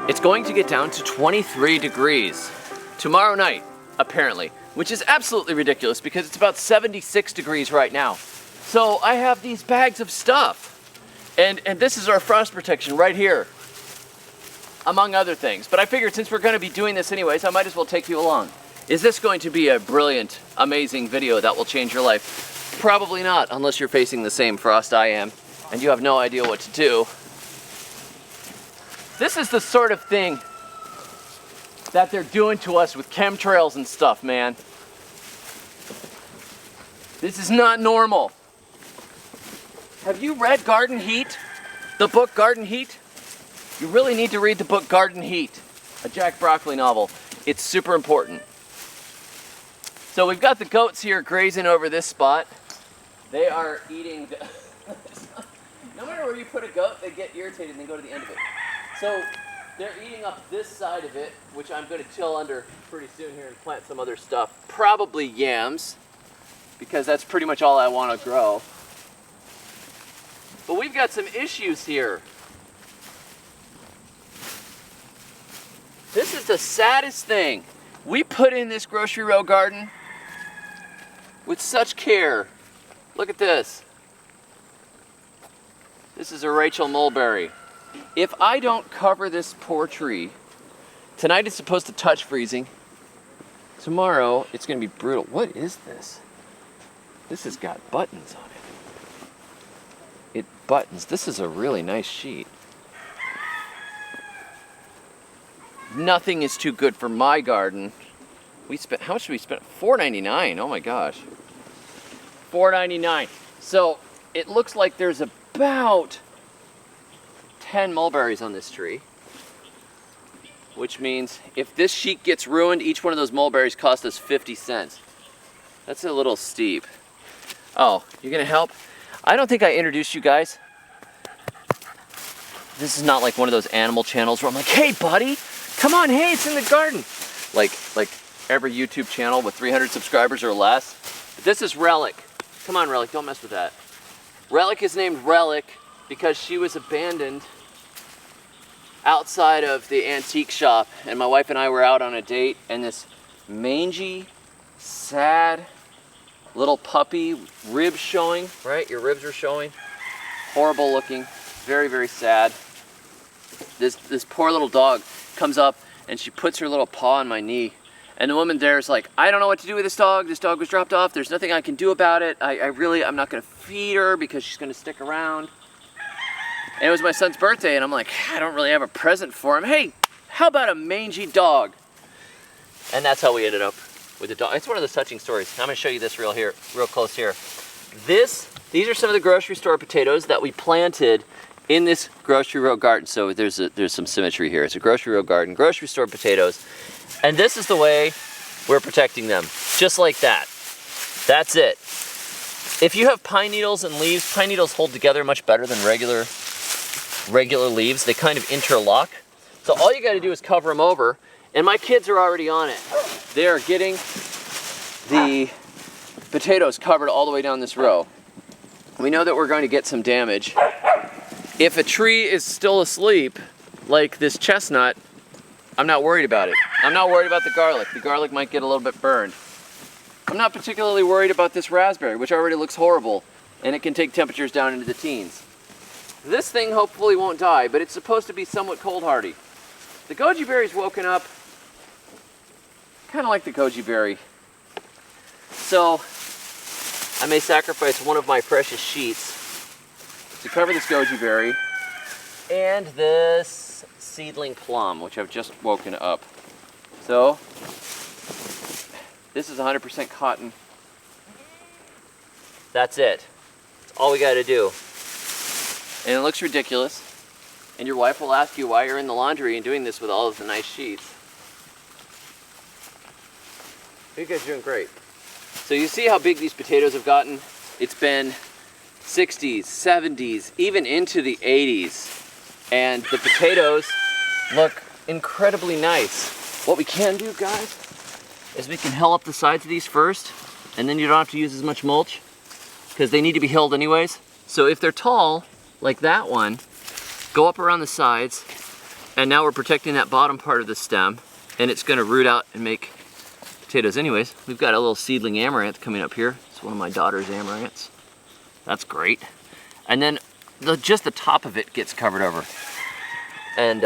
It's going to get down to 23 degrees tomorrow night, apparently, which is absolutely ridiculous because it's about 76 degrees right now. So I have these bags of stuff, and this is our frost protection right here, among other things. But I figured since we're going to be doing this anyways, I might as well take you along. Is this going to be a brilliant, amazing video that will change your life? Probably not, unless you're facing the same frost I am, and you have no idea what to do. This is the sort of thing that they're doing to us with chemtrails and stuff, man. This is not normal. Have you read Garden Heat? The book Garden Heat? You really need to read the book Garden Heat, a Jack Broccoli novel. It's super important. So we've got the goats here grazing over this spot. They are eating the no matter where you put a goat, they get irritated and they go to the end of it. So they're eating up this side of it, which I'm going to till under pretty soon here and plant some other stuff. Probably yams, because that's pretty much all I want to grow. But we've got some issues here. This is the saddest thing. We put in this grocery row garden with such care. Look at this. This is a Rachel mulberry. If I don't cover this poor tree, tonight it's supposed to touch freezing. Tomorrow it's going to be brutal. What is this? This has got buttons on it. It buttons. This is a really nice sheet. Nothing is too good for my garden. We spent, how much did we spend? $4.99. Oh my gosh. $4.99. So it looks like there's about 10 mulberries on this tree, which means if this sheet gets ruined, each one of those mulberries cost us 50 cents. That's a little steep. Oh, you're gonna help? I don't think I introduced you guys. This is not like one of those animal channels where I'm like, hey buddy, come on, hey, it's in the garden. Like every YouTube channel with 300 subscribers or less. But this is Relic. Come on, Relic, don't mess with that. Relic is named Relic because she was abandoned outside of the antique shop, and my wife and I were out on a date, and this mangy, sad little puppy, ribs showing, right? Your ribs are showing. Horrible looking, very, very sad. This poor little dog comes up and she puts her little paw on my knee, and the woman there is like, I don't know what to do with this dog. This dog was dropped off. There's nothing I can do about it. I'm not gonna feed her because she's gonna stick around. And it was my son's birthday, and I'm like, I don't really have a present for him. Hey, how about a mangy dog? And that's how we ended up with the dog. It's one of those touching stories. I'm gonna show you this real close here. These are some of the grocery store potatoes that we planted in this grocery row garden. So there's some symmetry here. It's a grocery row garden, grocery store potatoes. And this is the way we're protecting them, just like that. That's it. If you have pine needles and leaves, pine needles hold together much better than regular leaves. They kind of interlock. So all you got to do is cover them over, and my kids are already on it. They are getting the potatoes covered all the way down this row. We know that we're going to get some damage. If a tree is still asleep, like this chestnut, I'm not worried about it. I'm not worried about the garlic. The garlic might get a little bit burned. I'm not particularly worried about this raspberry, which already looks horrible, and it can take temperatures down into the teens. This thing hopefully won't die, but it's supposed to be somewhat cold hardy. The goji berry's woken up, kind of like the goji berry. So I may sacrifice one of my precious sheets to cover this goji berry and this seedling plum, which I've just woken up. So this is 100% cotton. That's it. That's all we got to do. And it looks ridiculous. And your wife will ask you why you're in the laundry and doing this with all of the nice sheets. You guys are doing great. So you see how big these potatoes have gotten? It's been 60s, 70s, even into the 80s. And the potatoes look incredibly nice. What we can do, guys, is we can hill up the sides of these first, and then you don't have to use as much mulch because they need to be hilled anyways. So if they're tall, like that one, go up around the sides, And now we're protecting that bottom part of the stem, and it's gonna root out and make potatoes anyways. We've got a little seedling amaranth coming up here. It's one of my daughter's amaranths. That's great. And then just the top of it gets covered over. And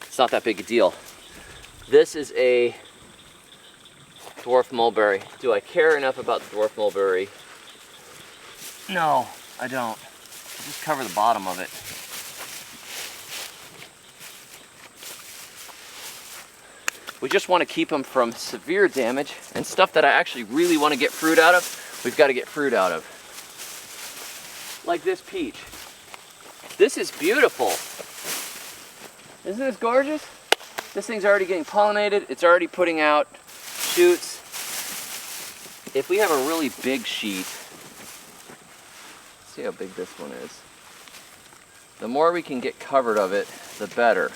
it's not that big a deal. This is a dwarf mulberry. Do I care enough about the dwarf mulberry? No, I don't. I'll just cover the bottom of it. We just want to keep them from severe damage, and stuff that I actually really want to get fruit out of, we've got to get fruit out of. Like this peach. This is beautiful. Isn't this gorgeous? This thing's already getting pollinated. It's already putting out shoots. If we have a really big sheet, see how big this one is. The more we can get covered of it, the better.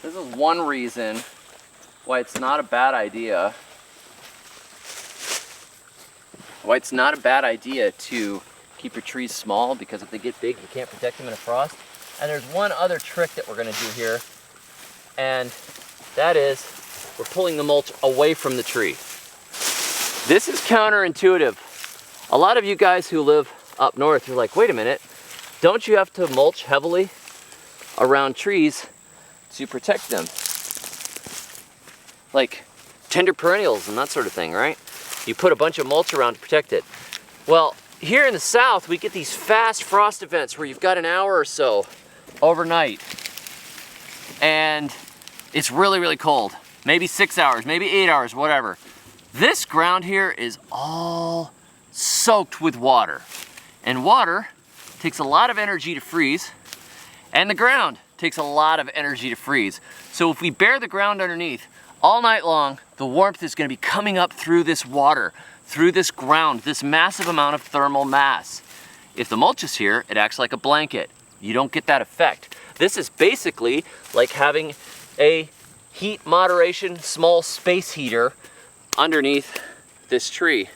This is one reason why it's not a bad idea. Why it's not a bad idea to keep your trees small, because if they get big, you can't protect them in a frost. And there's one other trick that we're gonna do here, and that is we're pulling the mulch away from the tree. This is counterintuitive. A lot of you guys who live up north, you're like, wait a minute, don't you have to mulch heavily around trees to protect them? Like tender perennials and that sort of thing, right? You put a bunch of mulch around to protect it. Well, here in the south, we get these fast frost events where you've got an hour or so overnight, and it's really, really cold. Maybe 6 hours, maybe 8 hours, whatever. This ground here is all soaked with water, and water takes a lot of energy to freeze, and the ground takes a lot of energy to freeze. So if we bare the ground underneath all night long, the warmth is going to be coming up through this water, through this ground, this massive amount of thermal mass. If the mulch is here, it acts like a blanket. You don't get that effect. This is basically like having a heat moderation small space heater underneath this tree.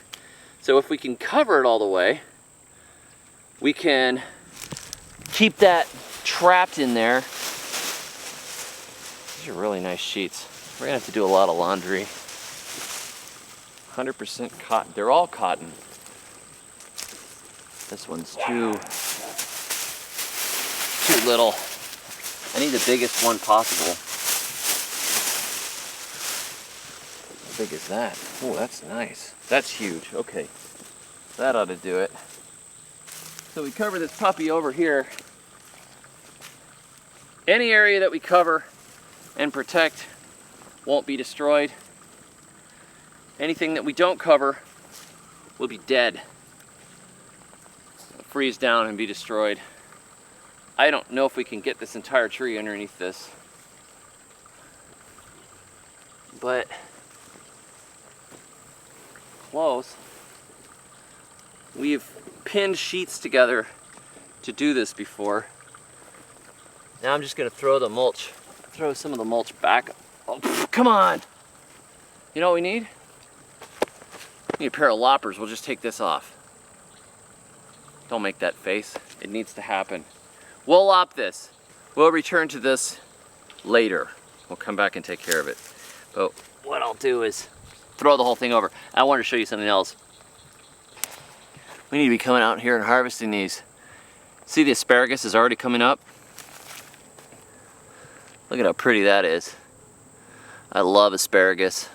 So if we can cover it all the way, we can keep that trapped in there. These are really nice sheets. We're gonna have to do a lot of laundry. 100% cotton. They're all cotton. This one's too little. I need the biggest one possible. How big is that? Oh, that's nice. That's huge. Okay, that ought to do it. So we cover this puppy over here. Any area that we cover and protect won't be destroyed. Anything that we don't cover will be dead. It'll freeze down and be destroyed. I don't know if we can get this entire tree underneath this, but close. We've pinned sheets together to do this before. Now I'm just gonna throw some of the mulch back. Oh, come on! You know what we need? We need a pair of loppers. We'll just take this off. Don't make that face. It needs to happen. We'll lop this. We'll return to this later. We'll come back and take care of it. But what I'll do is throw the whole thing over. I want to show you something else. We need to be coming out here and harvesting these. See, the asparagus is already coming up. Look at how pretty that is. I love asparagus.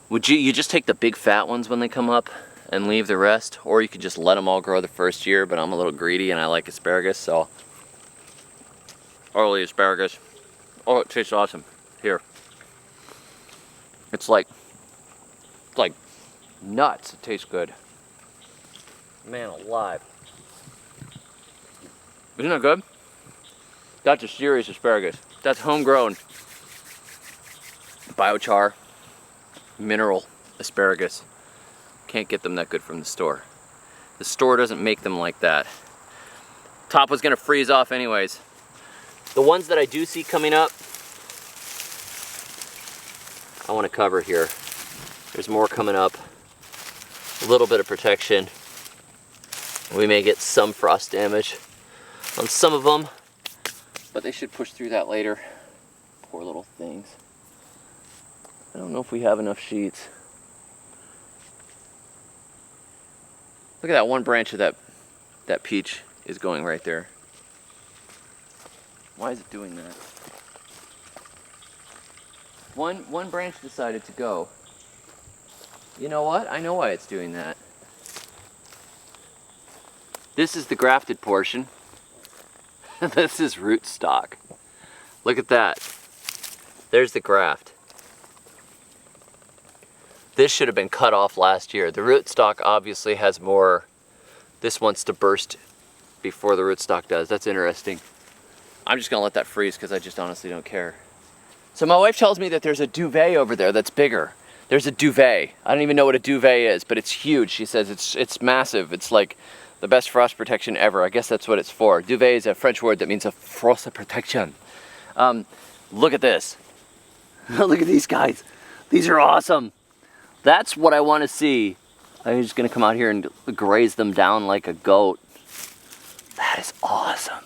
Would you just take the big fat ones when they come up and leave the rest? Or you could just let them all grow the first year, but I'm a little greedy and I like asparagus, so. Early asparagus. Oh, it tastes awesome. Here. It's like nuts. It tastes good. Man alive. Isn't that good? That's a serious asparagus. That's homegrown biochar mineral asparagus. Can't get them that good from the store. The store doesn't make them like that. Top was gonna freeze off anyways. The ones that I do see coming up, I want to cover here. There's more coming up. A little bit of protection. We may get some frost damage on some of them, but they should push through that later. Poor little things. I don't know if we have enough sheets. Look at that one branch of that peach is going right there. Why is it doing that? One branch decided to go. You know what? I know why it's doing that. This is the grafted portion. This is rootstock. Look at that. There's the graft. This should have been cut off last year. The rootstock obviously has more. This wants to burst before the rootstock does. That's interesting. I'm just gonna let that freeze because I just honestly don't care. So my wife tells me that there's a duvet over there that's bigger. There's a duvet. I don't even know what a duvet is, but it's huge. She says it's massive. It's like the best frost protection ever. I guess that's what it's for. Duvet is a French word that means a frost protection. Look at this. Look at these guys. These are awesome. That's what I want to see. I'm just gonna come out here and graze them down like a goat. That is awesome.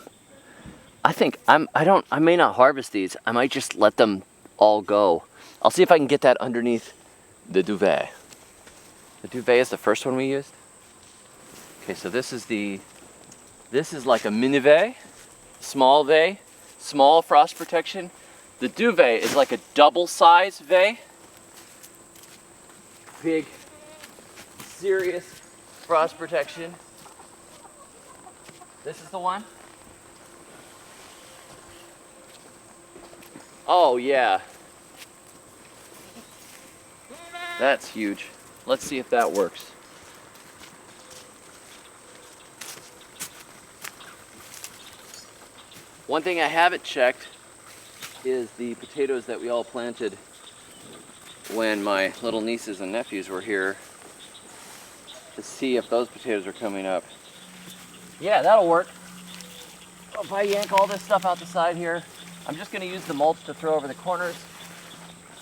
I think I may not harvest these. I might just let them all go. I'll see if I can get that underneath the duvet. The duvet is the first one we used. Okay, so this is like a minivet, small vey, small frost protection. The duvet is like a double size vey. Big, serious frost protection. This is the one. Oh yeah. That's huge. Let's see if that works. One thing I haven't checked is the potatoes that we all planted when my little nieces and nephews were here, to see if those potatoes are coming up. Yeah, that'll work. If I yank all this stuff out the side here, I'm just gonna use the mulch to throw over the corners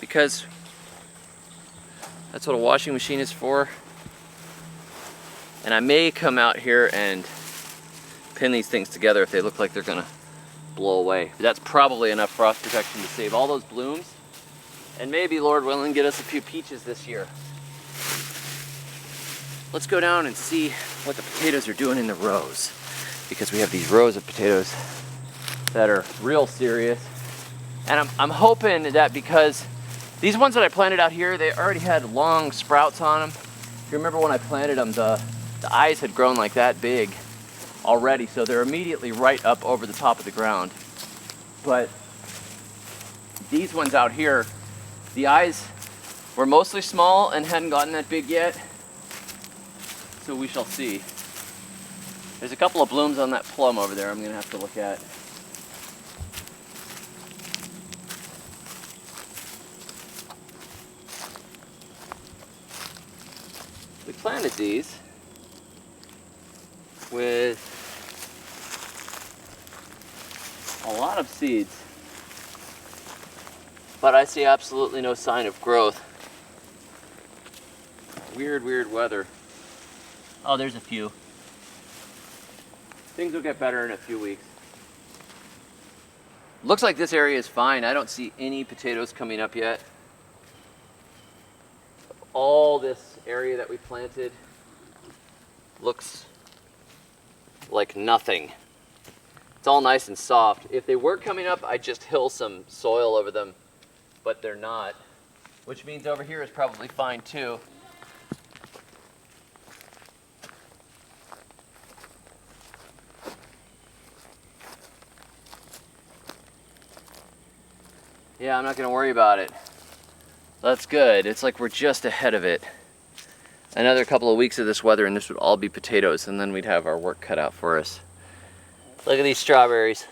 because that's what a washing machine is for. And I may come out here and pin these things together if they look like they're gonna blow away. But that's probably enough frost protection to save all those blooms and maybe, Lord willing, get us a few peaches this year. Let's go down and see what the potatoes are doing in the rows, because we have these rows of potatoes that are real serious. And I'm hoping that because these ones that I planted out here, they already had long sprouts on them. If you remember when I planted them, the eyes had grown like that big already, so they're immediately right up over the top of the ground. But these ones out here, the eyes were mostly small and hadn't gotten that big yet. So we shall see. There's a couple of blooms on that plum over there I'm gonna have to look at. We planted these with a lot of seeds, but I see absolutely no sign of growth. Weird weather. Oh, there's a few. Things will get better in a few weeks. Looks like this area is fine. I don't see any potatoes coming up yet. All this area that we planted looks like nothing. It's all nice and soft. If they were coming up, I'd just hill some soil over them, but they're not, which means over here is probably fine too. Yeah, I'm not gonna worry about it. That's good. It's like we're just ahead of it. Another couple of weeks of this weather and this would all be potatoes, and then we'd have our work cut out for us. Look at these strawberries.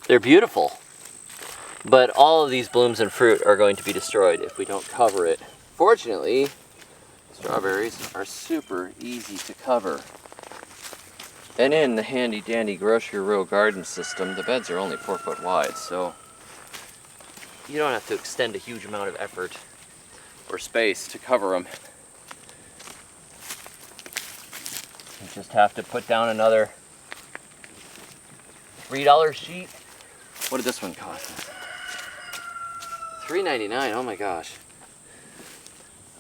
They're beautiful, but all of these blooms and fruit are going to be destroyed if we don't cover it. Fortunately, strawberries are super easy to cover. And in the handy dandy grocery row garden system, the beds are only 4 foot wide, so you don't have to extend a huge amount of effort or space to cover them. You just have to put down another $3 sheet. What did this one cost us? $3.99, oh my gosh.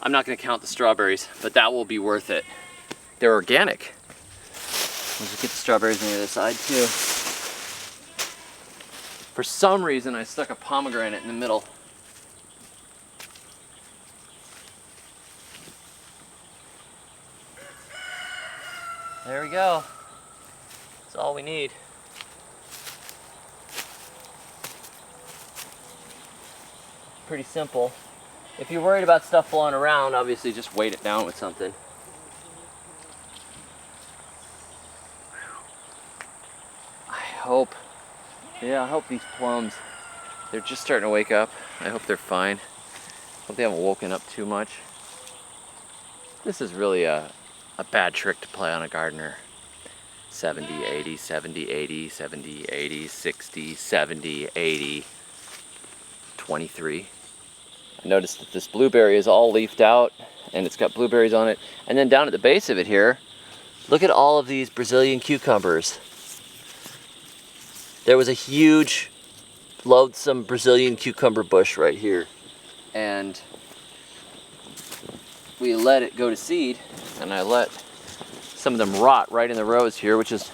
I'm not gonna count the strawberries, but that will be worth it. They're organic. We'll just get the strawberries on the other side too. For some reason, I stuck a pomegranate in the middle. There we go. That's all we need. Pretty simple. If you're worried about stuff blowing around, obviously just weight it down with something. I hope these plums, they're just starting to wake up. I hope they're fine. Hope they haven't woken up too much. This is really a bad trick to play on a gardener. 70, 80, 70, 80, 70, 80, 60, 70, 80, 23. I noticed that this blueberry is all leafed out and it's got blueberries on it. And then down at the base of it here, look at all of these Brazilian cucumbers. There was a huge, loathsome Brazilian cucumber bush right here. And we let it go to seed, and I let some of them rot right in the rows here, which is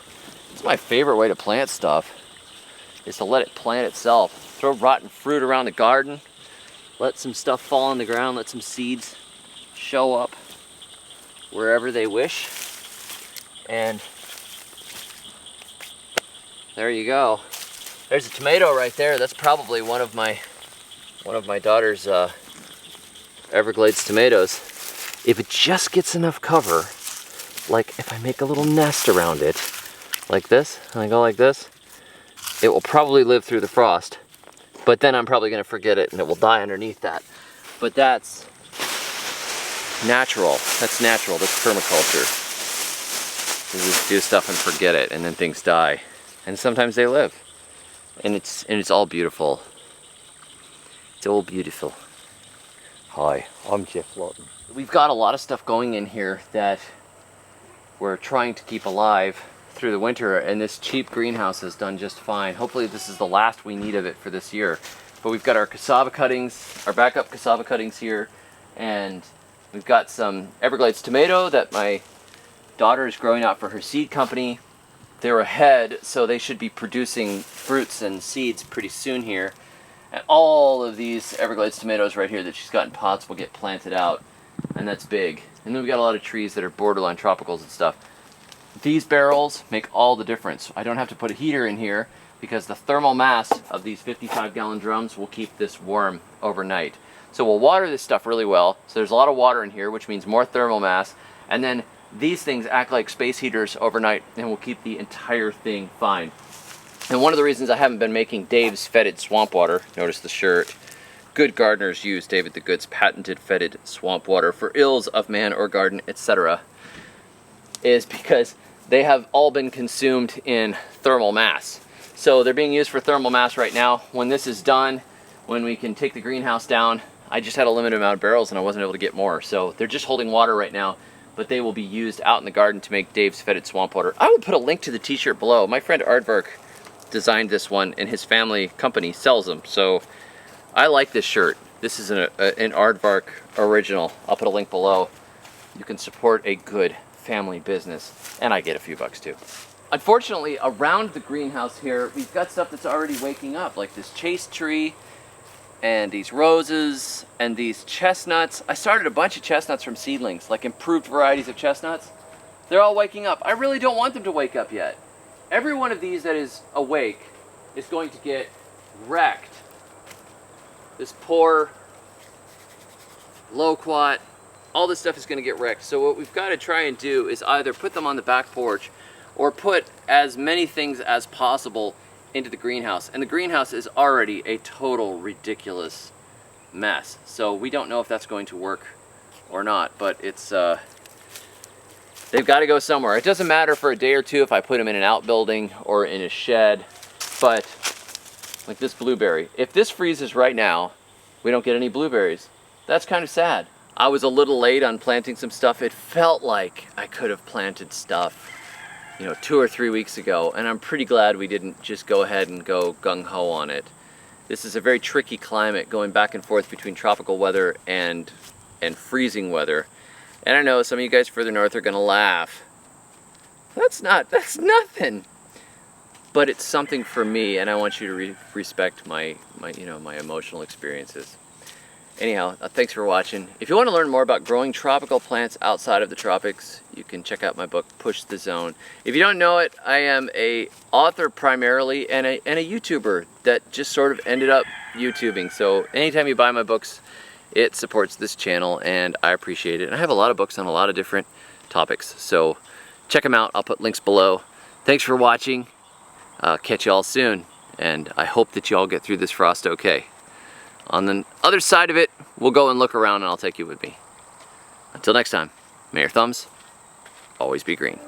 it's my favorite way to plant stuff, is to let it plant itself. Throw rotten fruit around the garden, let some stuff fall on the ground, let some seeds show up wherever they wish, and there you go. There's a tomato right there. That's probably one of my daughter's Everglades tomatoes. If it just gets enough cover, like if I make a little nest around it, like this, and I go like this, it will probably live through the frost. But then I'm probably gonna forget it and it will die underneath that. But that's natural. That's natural. That's permaculture. You just do stuff and forget it, and then things die. And sometimes they live. And it's all beautiful. It's all beautiful. Hi, I'm Jeff Lawton. We've got a lot of stuff going in here that we're trying to keep alive through the winter, and this cheap greenhouse has done just fine. Hopefully this is the last we need of it for this year. But we've got our cassava cuttings, our backup cassava cuttings here, and we've got some Everglades tomato that my daughter is growing out for her seed company. They're ahead, so they should be producing fruits and seeds pretty soon here. And all of these Everglades tomatoes right here that she's got in pots will get planted out, and that's big. And then we've got a lot of trees that are borderline tropicals and stuff. These barrels make all the difference. I don't have to put a heater in here because the thermal mass of these 55-gallon drums will keep this warm overnight. So we'll water this stuff really well. So there's a lot of water in here, which means more thermal mass. And then these things act like space heaters overnight and will keep the entire thing fine. And one of the reasons I haven't been making Dave's Fetid Swamp Water, notice the shirt, good gardeners use David the Good's patented Fetid Swamp Water for ills of man or garden, etc., is because they have all been consumed in thermal mass. So they're being used for thermal mass right now. When this is done, when we can take the greenhouse down, I just had a limited amount of barrels and I wasn't able to get more. So they're just holding water right now, but they will be used out in the garden to make Dave's Fetid Swamp Water. I will put a link to the t-shirt below. My friend Aardvark designed this one and his family company sells them. So I like this shirt. This is an Aardvark original. I'll put a link below. You can support a good family business, and I get a few bucks too. Unfortunately, around the greenhouse here, we've got stuff that's already waking up, like this chaste tree, and these roses, and these chestnuts. I started a bunch of chestnuts from seedlings, like improved varieties of chestnuts. They're all waking up. I really don't want them to wake up yet. Every one of these that is awake is going to get wrecked. This poor loquat, all this stuff is going to get wrecked. So what we've got to try and do is either put them on the back porch or put as many things as possible into the greenhouse. And the greenhouse is already a total ridiculous mess. So we don't know if that's going to work or not, but it's they've got to go somewhere. It doesn't matter for a day or two if I put them in an outbuilding or in a shed, but like this blueberry, if this freezes right now, we don't get any blueberries. That's kind of sad. I was a little late on planting some stuff. It felt like I could have planted stuff, you know, 2 or 3 weeks ago, and I'm pretty glad we didn't just go ahead and go gung-ho on it. This is a very tricky climate, going back and forth between tropical weather and freezing weather. And I know some of you guys further north are gonna laugh. That's nothing. But it's something for me, and I want you to respect my emotional experiences. Anyhow, thanks for watching. If you want to learn more about growing tropical plants outside of the tropics, you can check out my book, Push the Zone. If you don't know it, I am a author primarily and a YouTuber that just sort of ended up YouTubing. So anytime you buy my books, it supports this channel, and I appreciate it. And I have a lot of books on a lot of different topics, so check them out. I'll put links below. Thanks for watching. Catch you all soon, and I hope that you all get through this frost okay. On the other side of it, we'll go and look around, and I'll take you with me. Until next time, may your thumbs always be green.